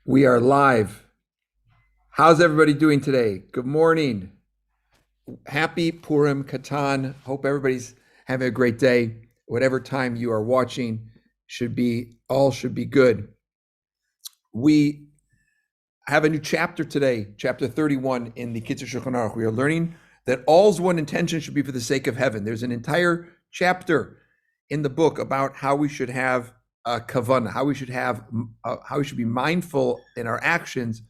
We are live. How's everybody doing today? Good morning. Happy Purim Katan. Hope everybody's having a great day. Whatever time you are watching should be good. We have a new chapter today, chapter 31 in the Kitzur Shulchan Aruch. We are learning that all's one intention should be for the sake of heaven. There's an entire chapter in the book about how we should have kavanah, how we should be mindful in our actions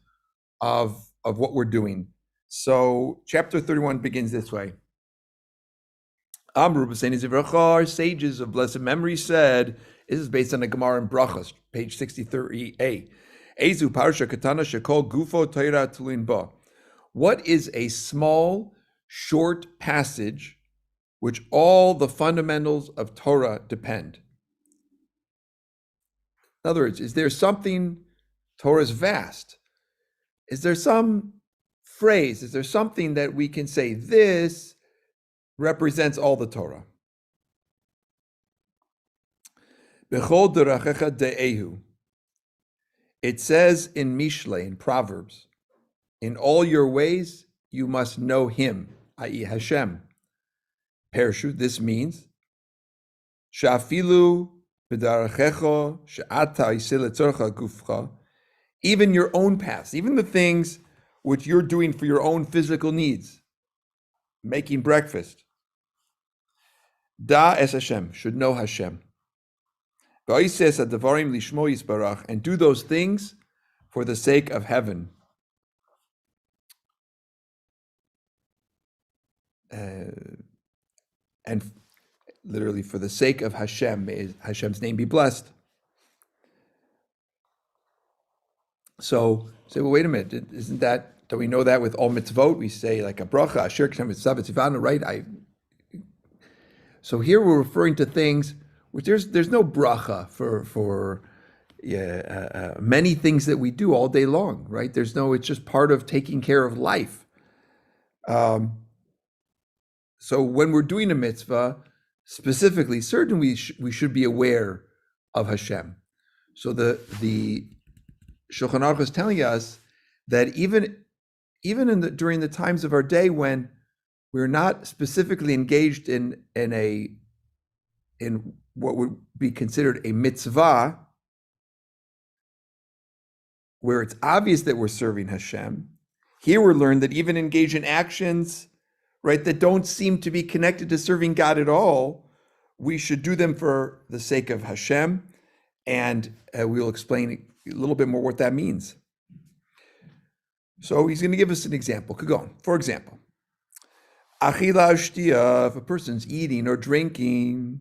of what we're doing. So chapter 31 begins this way. Amru b'seini zivracha, our sages of blessed memory said, this is based on a Gemara in Brachos, page 63a. Ezu parsha katana shekol gufo Torah tulin ba. What is a small, short passage which all the fundamentals of Torah depend? In other words, is there something, Torah is vast. Is there some phrase, is there something that we can say, this represents all the Torah? Bechol derachecha de'ehu. It says in Mishle, in Proverbs, in all your ways, you must know him, i.e. Hashem. Pershut, this means, Shafilu b'darachecha she'ata iseh letzorcha gufcha, even your own paths, even the things which you're doing for your own physical needs, making breakfast. Da es Hashem, should know Hashem. V'oises adavarim lishmo yisbarach, and do those things for the sake of heaven. And literally for the sake of Hashem, may Hashem's name be blessed. So say, well, wait a minute, don't we know that with all mitzvot? We say like a bracha, asher k'shem mitzvah v'tzivanu, right? So here we're referring to things which there's no bracha for many things that we do all day long, right? It's just part of taking care of life. So when we're doing a mitzvah, specifically, certainly we should be aware of Hashem. So the Shulchan Aruch is telling us that even during the times of our day when we're not specifically engaged in what would be considered a mitzvah, where it's obvious that we're serving Hashem, here we're learned that even engage in actions, right, that don't seem to be connected to serving God at all, we should do them for the sake of Hashem, and we'll explain a little bit more what that means. So he's going to give us an example. Could go on. For example, achila shtia, if a person's eating or drinking,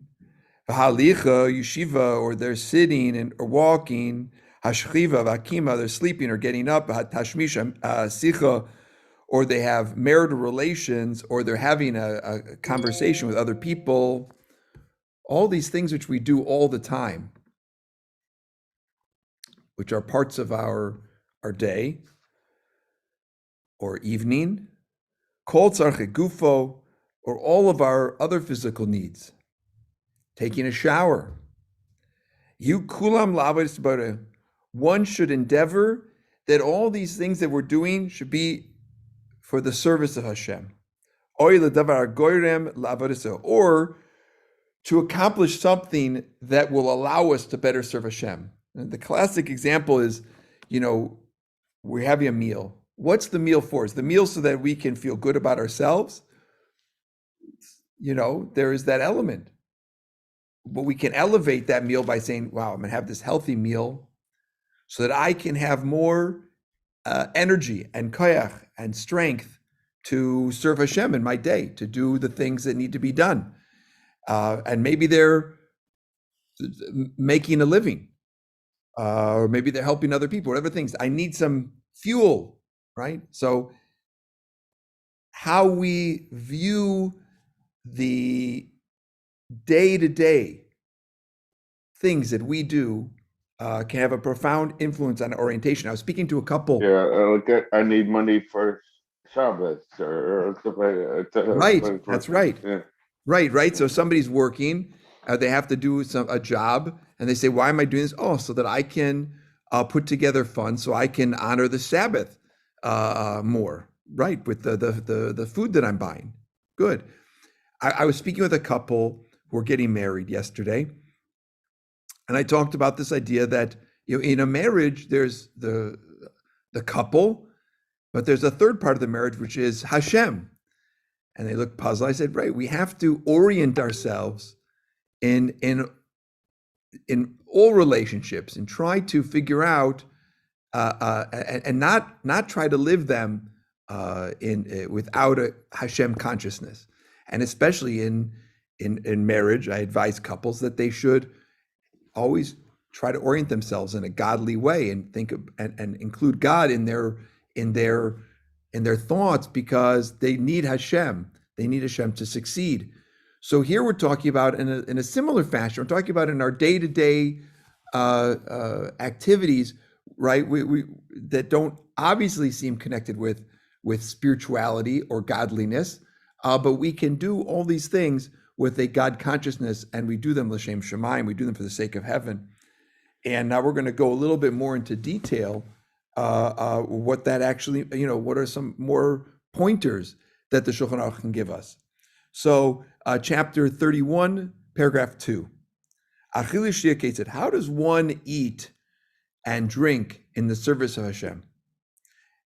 halicha yeshiva, or they're sitting or walking, hashchiva vakima, they're sleeping or getting up, tashmisha sicha, or they have marital relations, or they're having a conversation with other people. All these things which we do all the time, which are parts of our day or evening, kol tzarche gufo, or all of our other physical needs, taking a shower. You kulam la'avodas bara. One should endeavor that all these things that we're doing should be for the service of Hashem. Oy ledavar goyrem la'avodas, or to accomplish something that will allow us to better serve Hashem. And the classic example is, we're having a meal. What's the meal for? Is the meal so that we can feel good about ourselves? There is that element. But we can elevate that meal by saying, wow, I'm going to have this healthy meal so that I can have more energy and koyach and strength to serve Hashem in my day, to do the things that need to be done. And maybe they're making a living, or maybe they're helping other people, whatever things. I need some fuel, right? So how we view the day-to-day things that we do can have a profound influence on orientation. I was speaking to a couple. Yeah, I need money for Shabbos or right. That's right. Yeah. Right. So somebody's working, they have to do a job, and they say, "Why am I doing this?" Oh, so that I can put together funds so I can honor the Sabbath more, right? With the food that I'm buying. Good. I was speaking with a couple who were getting married yesterday, and I talked about this idea that in a marriage there's the couple, but there's a third part of the marriage which is Hashem. And they looked puzzled. I said, right, we have to orient ourselves in all relationships and try to figure out and not try to live them without a Hashem consciousness. And especially in marriage, I advise couples that they should always try to orient themselves in a godly way and think of, and include God in their thoughts, because they need Hashem. They need Hashem to succeed. So here we're talking about in a similar fashion. We're talking about in our day-to-day activities, right? We that don't obviously seem connected with spirituality or godliness, but we can do all these things with a God consciousness, and we do them l'shem shamayim. We do them for the sake of heaven. And now we're going to go a little bit more into detail. What that actually, what are some more pointers that the Shulchan Aruch can give us? So, chapter 31, paragraph 2. How does one eat and drink in the service of Hashem?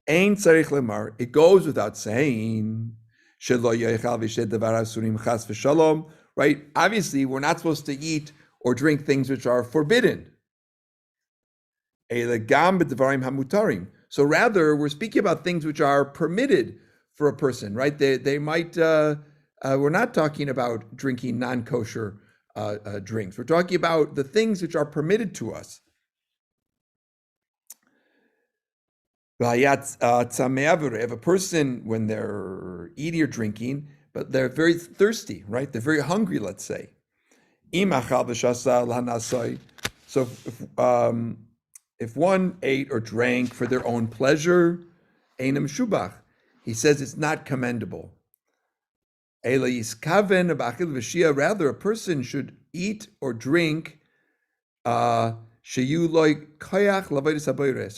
Ein tzarich lemar. It goes without saying. Right? Obviously, we're not supposed to eat or drink things which are forbidden. So rather, we're speaking about things which are permitted for a person, right? They might, we're not talking about drinking non-kosher drinks. We're talking about the things which are permitted to us. If a person, when they're eating or drinking, but they're very thirsty, right? They're very hungry, let's say. So if one ate or drank for their own pleasure, einam shubach, he says it's not commendable. Rather, a person should eat or drink so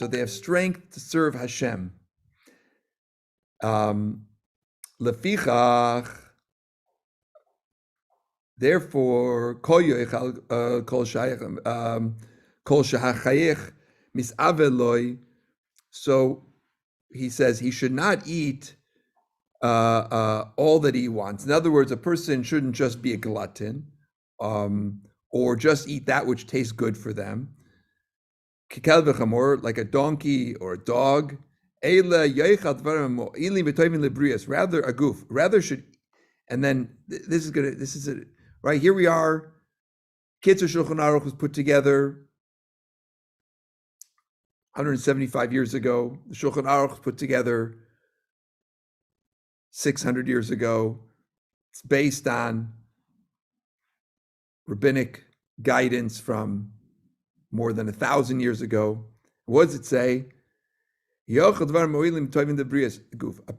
they have strength to serve Hashem. Therefore, so he says he should not eat all that he wants. In other words, a person shouldn't just be a glutton, or just eat that which tastes good for them. Like a donkey or a dog. Rather a goof. Rather should, and then this is it, right? Here we are. Kitzur Shulchan Aruch was put together 175 years ago. The Shulchan Aruch was put together 600 years ago. It's based on rabbinic guidance from more than 1,000 years ago. What does it say? A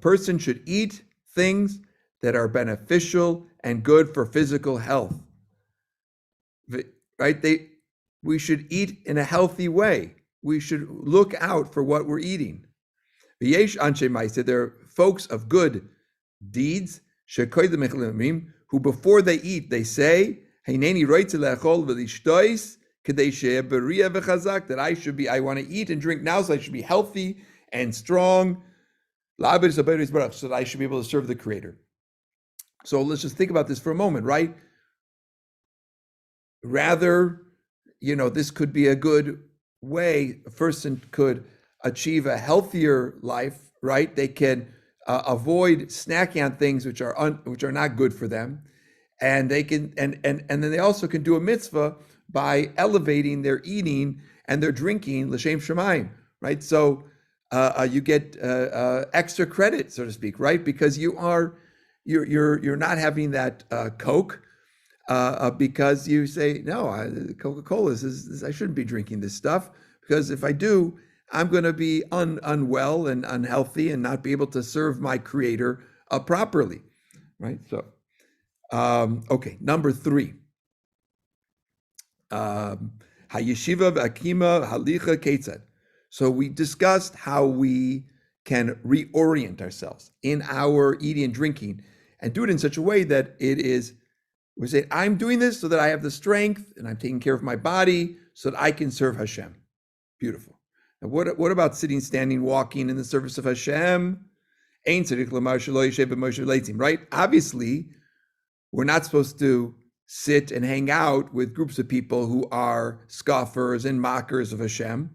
person should eat things that are beneficial and good for physical health. Right? We should eat in a healthy way. We should look out for what we're eating. There are folks of good deeds who before they eat, they say, that I want to eat and drink now, so I should be healthy and strong, so that I should be able to serve the Creator. So let's just think about this for a moment, right? Rather, this could be a good way a person could achieve a healthier life, right? They can avoid snacking on things which are not good for them, and they can and then they also can do a mitzvah by elevating their eating and their drinking l'shem shamayim, right? So you get extra credit, so to speak, right? Because you're not having that Coke because you say, no, Coca-Cola is I shouldn't be drinking this stuff, because if I do, I'm going to be unwell and unhealthy and not be able to serve my Creator properly, right? So, okay, number 3. Hayeshiva v'akima halicha ketzad. So we discussed how we can reorient ourselves in our eating and drinking and do it in such a way that it is, we say, I'm doing this so that I have the strength and I'm taking care of my body so that I can serve Hashem. Beautiful. And what about sitting, standing, walking in the service of Hashem? Right? Obviously, we're not supposed to sit and hang out with groups of people who are scoffers and mockers of Hashem.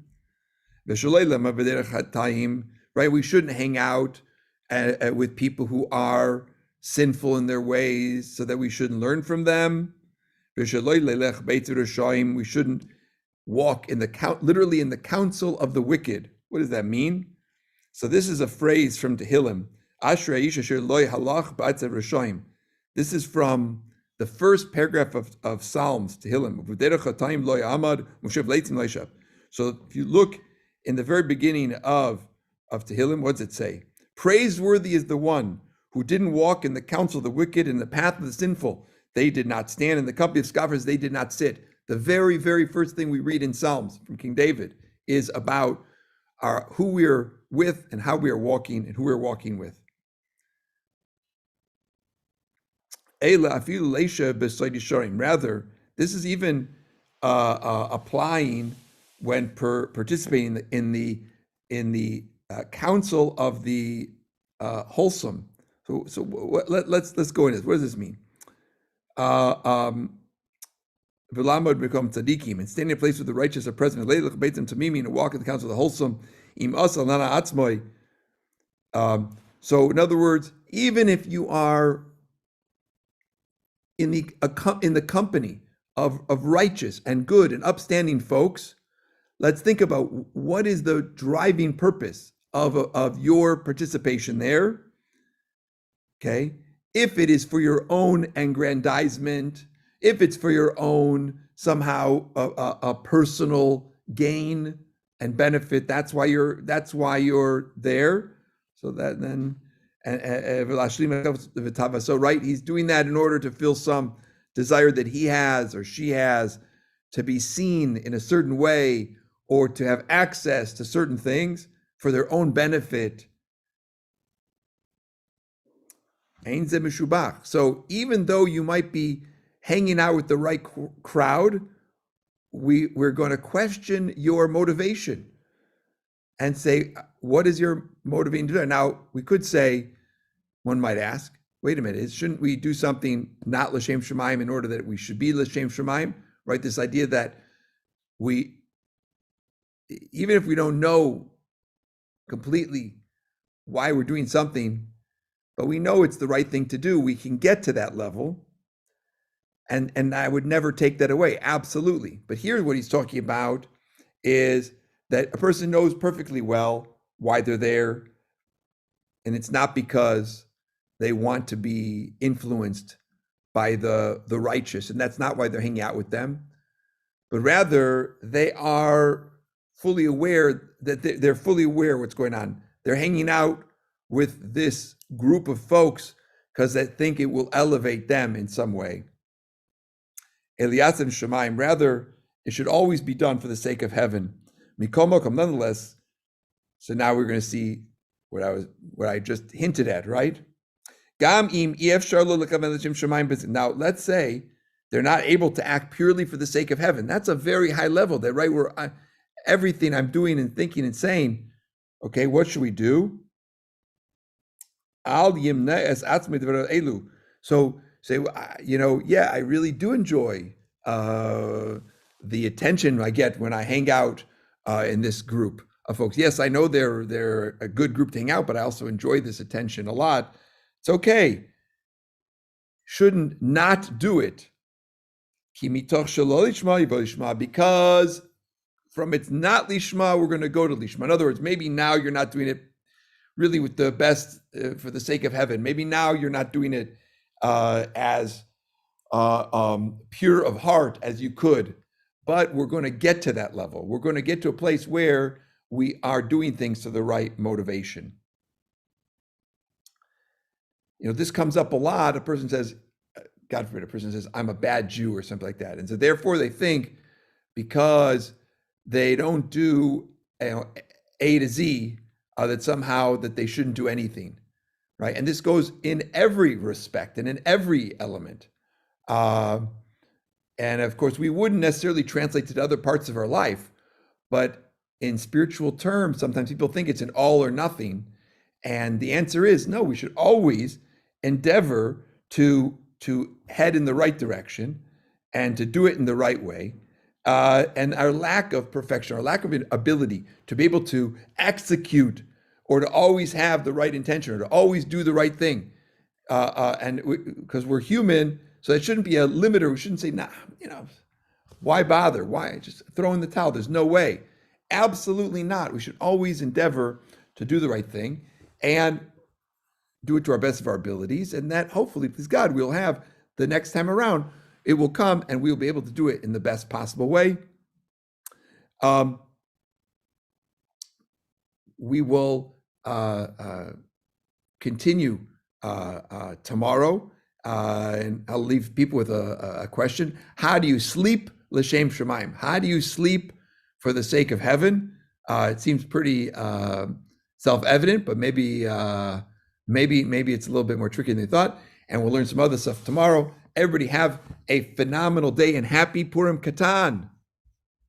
Right? We shouldn't hang out with people who are sinful in their ways so that we shouldn't learn from them. We shouldn't walk literally in the counsel of the wicked. What does that mean? So this is a phrase from Tehillim. This is from the first paragraph of Psalms, Tehillim. So if you look in the very beginning of Tehillim, what does it say? Praiseworthy is the one who didn't walk in the counsel of the wicked, in the path of the sinful. They did not stand. In the company of scoffers, they did not sit. The very, very first thing we read in Psalms from King David is about who we are with and how we are walking and who we're walking with. Rather, this is even applying when participating in the counsel of the wholesome. So let's go into this. What does this mean? V'lamod become tzaddikim, and standing in a place with the righteous are present. Leilach beitzim tamimi, and walk in the counsel of the wholesome. Im asal nana atzmoi. So in other words, even if you are in the company of righteous and good and upstanding folks, let's think about what is the driving purpose of your participation there. Okay, if it is for your own aggrandizement, if it's for your own somehow a personal gain and benefit, that's why you're there. So that then, so right, he's doing that in order to fill some desire that he has or she has to be seen in a certain way or to have access to certain things for their own benefit. So even though you might be hanging out with the right crowd, we're going to question your motivation and say, what is your motivating to do? Now, we could say, one might ask, wait a minute, shouldn't we do something not l'shem shamayim in order that we should be l'shem shamayim? Right? This idea that we, even if we don't know completely why we're doing something, but we know it's the right thing to do, we can get to that level. And I would never take that away, absolutely. But here what he's talking about is that a person knows perfectly well why they're there, and it's not because they want to be influenced by the righteous, and that's not why they're hanging out with them, but rather they are fully aware that they're fully aware what's going on. They're hanging out with this group of folks because they think it will elevate them in some way. Eliyasim Shemaim, rather, it should always be done for the sake of heaven. Mikomokom, nonetheless. So now we're going to see what I just hinted at, right? Now, let's say they're not able to act purely for the sake of heaven. That's a very high level. That right where everything I'm doing and thinking and saying, okay, what should we do? Al yimna es atzmi elu. So say, I really do enjoy the attention I get when I hang out in this group of folks. Yes, I know they're a good group to hang out, but I also enjoy this attention a lot. It's okay. Shouldn't not do it. Because from it's not lishma, we're going to go to lishma. In other words, maybe now you're not doing it really with the best for the sake of heaven. Maybe now you're not doing it as pure of heart as you could, but we're going to get to that level. We're going to get to a place where we are doing things to the right motivation. This comes up a lot. A person says, God forbid, a person says, I'm a bad Jew or something like that. And so therefore they think because they don't do A to Z, that somehow that they shouldn't do anything, right? And this goes in every respect and in every element. And of course, we wouldn't necessarily translate to other parts of our life, but in spiritual terms, sometimes people think it's an all or nothing. And the answer is no, we should always endeavor to head in the right direction and to do it in the right way. And our lack of perfection, our lack of ability to be able to execute or to always have the right intention or to always do the right thing. And because we're human, so it shouldn't be a limiter. We shouldn't say, nah, why bother? Why just throw in the towel? There's no way. Absolutely not. We should always endeavor to do the right thing and do it to our best of our abilities. And that hopefully, please God, we'll have the next time around, it will come and we'll be able to do it in the best possible way. We will continue tomorrow. And I'll leave people with a question. How do you sleep l'shem shamayim? How do you sleep for the sake of heaven? It seems pretty self-evident, but maybe it's a little bit more tricky than they thought. And we'll learn some other stuff tomorrow. Everybody have a phenomenal day and happy Purim Katan.